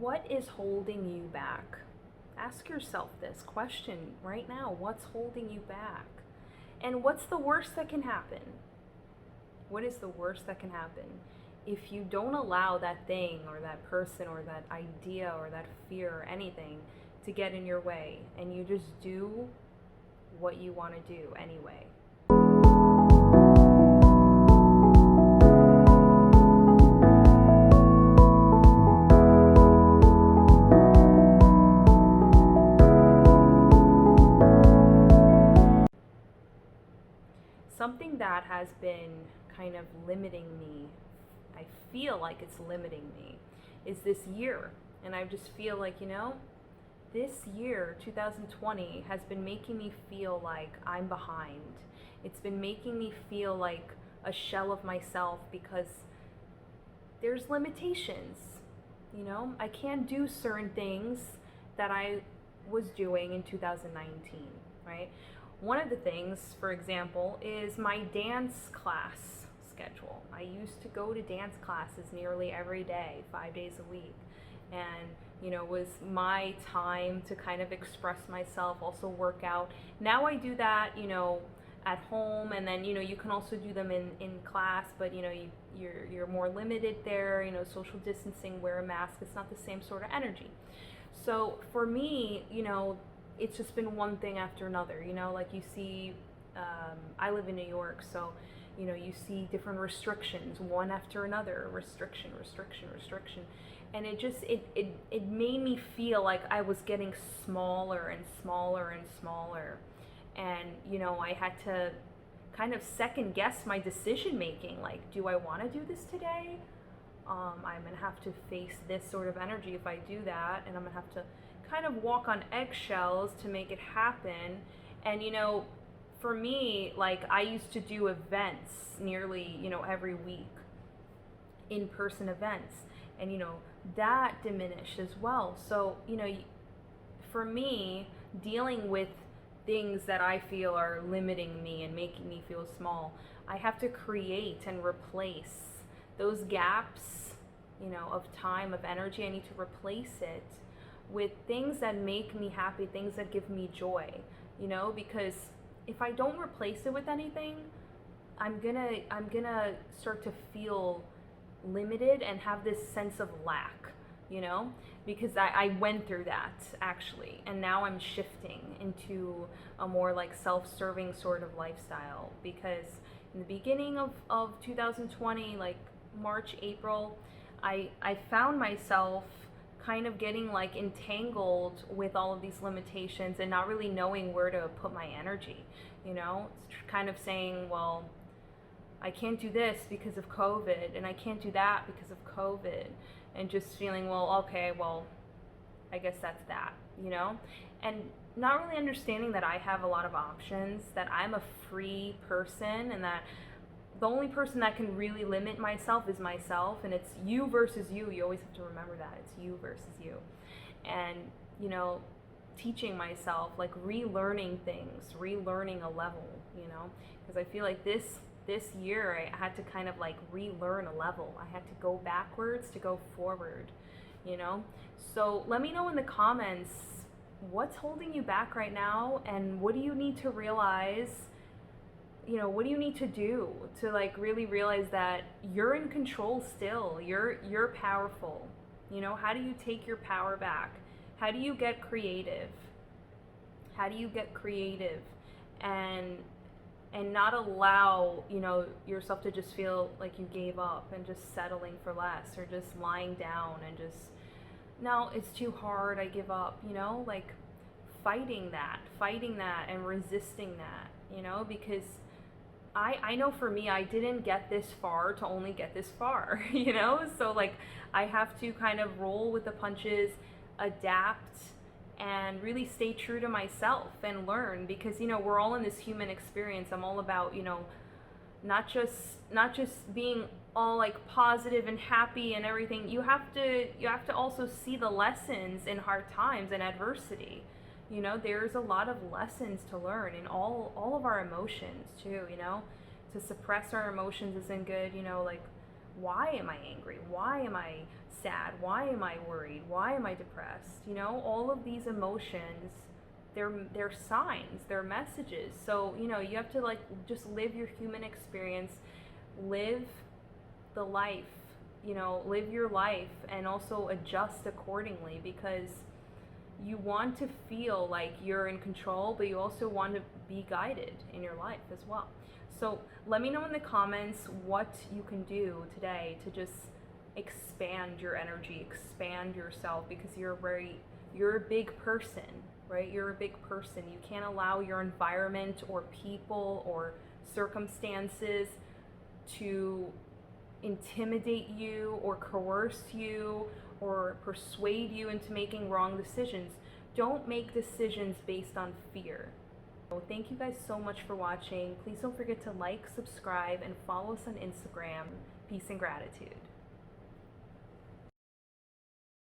What is holding you back? Ask yourself this question right now. What's holding you back? And what's the worst that can happen? What is the worst that can happen? If you don't allow that thing or that person or that idea or that fear or anything to get in your way, and you just do what you want to do anyway. Something that has been kind of limiting me, I feel like it's limiting me, is this year. And I just feel like, this year, 2020, has been making me feel like I'm behind. It's been making me feel like a shell of myself because there's limitations. I can't do certain things that I was doing in 2019, right? One of the things, for example, is my dance class schedule. I used to go to dance classes nearly every day, 5 days a week. And, was my time to kind of express myself, also work out. Now I do that, at home, and then, you can also do them in class, but, you're more limited there, social distancing, wear a mask. It's not the same sort of energy. So for me, it's just been one thing after another, like you see, I live in New York, so, you see different restrictions, one after another, restriction. And it made me feel like I was getting smaller and smaller and smaller. And, I had to kind of second guess my decision making, like, do I want to do this today? I'm going to have to face this sort of energy if I do that, and I'm going to have to kind of walk on eggshells to make it happen. And for me, like, I used to do events nearly every week, in-person events, and that diminished as well. So for me, dealing with things that I feel are limiting me and making me feel small, I have to create and replace those gaps of time, of energy. I need to replace it with things that make me happy, things that give me joy, because if I don't replace it with anything, I'm gonna start to feel limited and have this sense of lack, because I went through that actually, and now I'm shifting into a more like self-serving sort of lifestyle, because in the beginning of 2020, like March, April, I found myself kind of getting like entangled with all of these limitations and not really knowing where to put my energy, it's kind of saying, well, I can't do this because of COVID, and I can't do that because of COVID, and just feeling, well, okay, well, I guess that's that, and not really understanding that I have a lot of options, that I'm a free person, and that the only person that can really limit myself is myself, and it's you versus you. You always have to remember that. It's you versus you. And, teaching myself, like relearning things, relearning a level, because I feel like this year I had to kind of like relearn a level. I had to go backwards to go forward, So let me know in the comments what's holding you back right now, and what do you need to realize, what do you need to do to like really realize that you're in control still, you're powerful, how do you take your power back? How do you get creative? And not allow, yourself to just feel like you gave up and just settling for less, or just lying down and just, no, it's too hard, I give up, like fighting that and resisting that, because I know for me, I didn't get this far to only get this far, so like I have to kind of roll with the punches, adapt, and really stay true to myself and learn, because we're all in this human experience. I'm all about not just being all like positive and happy and everything. You have to also see the lessons in hard times and adversity. There's a lot of lessons to learn in all of our emotions too. To suppress our emotions isn't good. Like why am I angry? Why am I sad? Why am I worried? Why am I depressed? You know, all of these emotions, they're signs, they're messages. So, you know, you have to like just live your human experience, live the life, you know, live your life, and also adjust accordingly, because you want to feel like you're in control, but you also want to be guided in your life as well. So let me know in the comments what you can do today to just expand your energy, expand yourself, because you're a big person, right? You're a big person. You can't allow your environment or people or circumstances to intimidate you or coerce you or persuade you into making wrong decisions. Don't make decisions based on fear. So thank you guys so much for watching. Please don't forget to like, subscribe, and follow us on Instagram. Peace and gratitude.